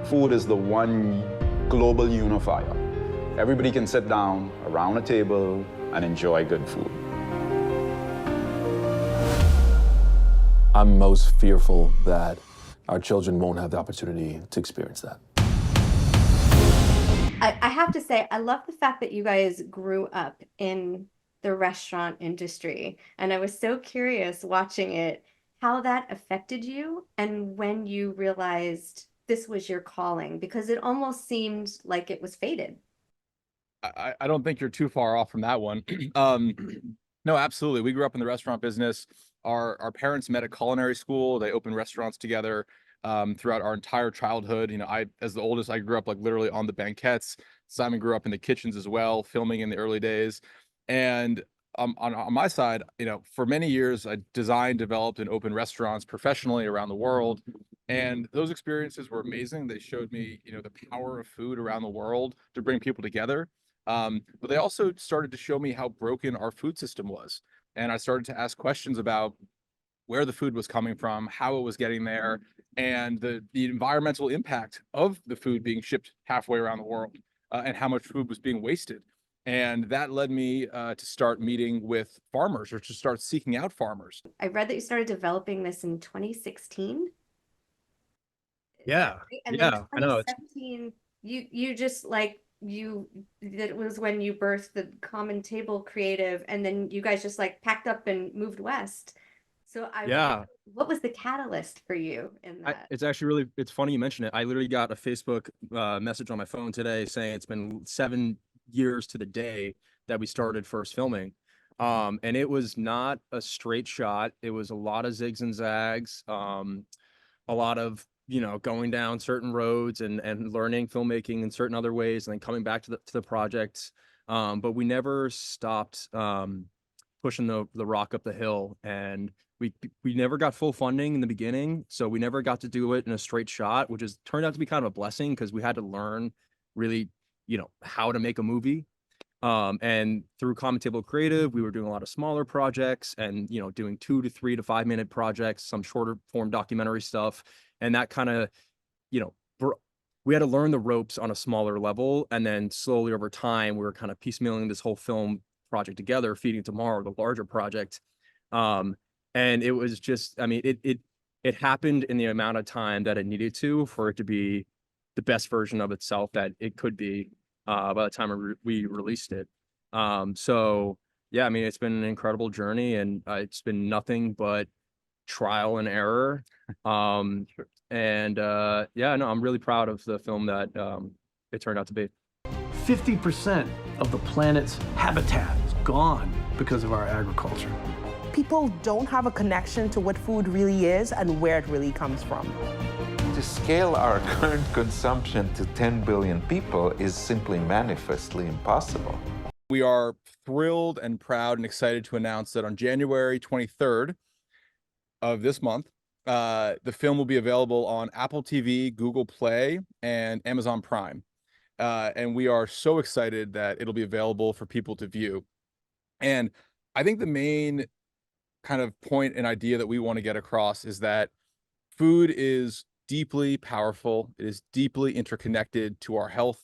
Food is the one global unifier. Everybody can sit down around a table and enjoy good food. I'm most fearful that our children won't have the opportunity to experience that. I have to say, I love the fact that you guys grew up in the restaurant industry. And I was so curious watching it, how that affected you and when you realized this was your calling, because it almost seemed like it was fated. I don't think you're too far off from that one. No, absolutely. We grew up in the restaurant business. Our parents met at culinary school. They opened restaurants together throughout our entire childhood. You know, as the oldest, I grew up like literally on the banquettes. Simon grew up in the kitchens as well, filming in the early days. And on my side, you know, for many years, I designed, developed, and opened restaurants professionally around the world. And those experiences were amazing. They showed me, you know, the power of food around the world to bring people together. But they also started to show me how broken our food system was. And I started to ask questions about where the food was coming from, how it was getting there, and the environmental impact of the food being shipped halfway around the world, and how much food was being wasted. And that led me to start meeting with farmers, or to start seeking out farmers. I read that you started developing this in 2016. Yeah, Right? And yeah, then I know. 2017, you just like that was when you birthed the Common Table Creative, and then you guys just like packed up and moved west. So Yeah, what was the catalyst for you in that? it's actually really, it's funny you mention it. I literally got a Facebook message on my phone today saying it's been 7 years to the day that we started first filming. And it was not a straight shot. It was a lot of zigs and zags, a lot of, you know, going down certain roads and learning filmmaking in certain other ways, and then coming back to the project. But we never stopped pushing the rock up the hill, and we never got full funding in the beginning, so we never got to do it in a straight shot, which has turned out to be kind of a blessing because we had to learn really, you know, how to make a movie. And through Common Table Creative, we were doing a lot of smaller projects and, you know, doing 2 to 3 to 5 minute projects, some shorter form documentary stuff. And that kind of, you know, we had to learn the ropes on a smaller level. And then slowly over time, we were kind of piecemealing this whole film project together, feeding tomorrow, the larger project. And it was just, I mean, it happened in the amount of time that it needed to for it to be the best version of itself that it could be by the time we released it. So yeah, I mean, it's been an incredible journey, and it's been nothing but trial and error. And yeah, no, I'm really proud of the film that it turned out to be. 50% of the planet's habitat is gone because of our agriculture. People don't have a connection to what food really is and where it really comes from. To scale our current consumption to 10 billion people is simply manifestly impossible. We are thrilled and proud and excited to announce that on January 23rd of this month, the film will be available on Apple TV, Google Play, and Amazon Prime. And we are so excited that it'll be available for people to view. And I think the main kind of point and idea that we want to get across is that food is deeply powerful. It is deeply interconnected to our health,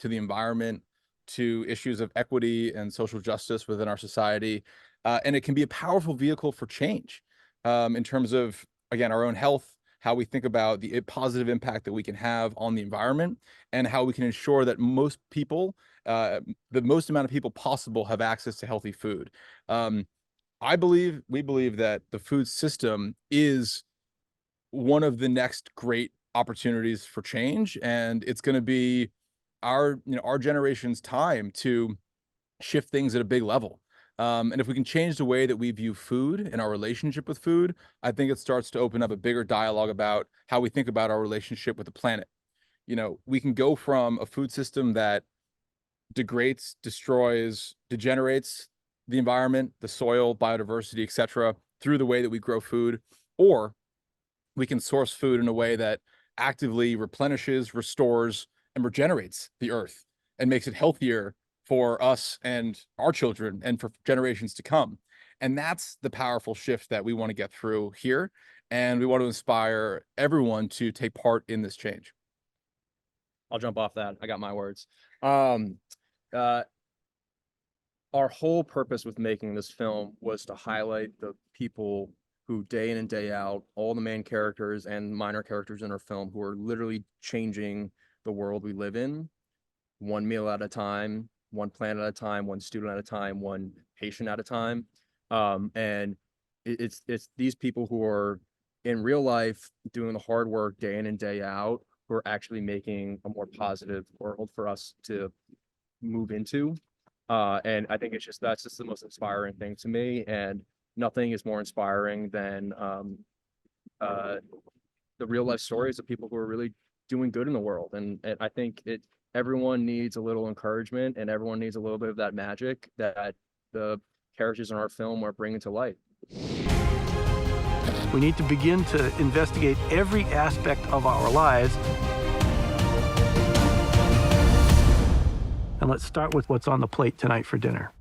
to the environment, to issues of equity and social justice within our society. And it can be a powerful vehicle for change in terms of, again, our own health, how we think about the positive impact that we can have on the environment, and how we can ensure that most people, the most amount of people possible, have access to healthy food. We believe that the food system is one of the next great opportunities for change, and it's going to be our generation's time to shift things at a big level. And if we can change the way that we view food and our relationship with food, I think it starts to open up a bigger dialogue about how we think about our relationship with the planet. You know, we can go from a food system that degrades, destroys, degenerates the environment, the soil, biodiversity, etc., through the way that we grow food, or we can source food in a way that actively replenishes, restores, and regenerates the earth and makes it healthier for us and our children and for generations to come. And that's the powerful shift that we want to get through here. And we want to inspire everyone to take part in this change. I'll jump off that. I got my words. Our whole purpose with making this film was to highlight the people who day in and day out, all the main characters and minor characters in our film who are literally changing the world we live in, one meal at a time, one plant at a time, one student at a time, one patient at a time. And it's these people who are in real life doing the hard work day in and day out, who are actually making a more positive world for us to move into. And I think that's just the most inspiring thing to me. And nothing is more inspiring than the real life stories of people who are really doing good in the world. And I think everyone needs a little encouragement, and everyone needs a little bit of that magic that the characters in our film are bringing to light. We need to begin to investigate every aspect of our lives. And let's start with what's on the plate tonight for dinner.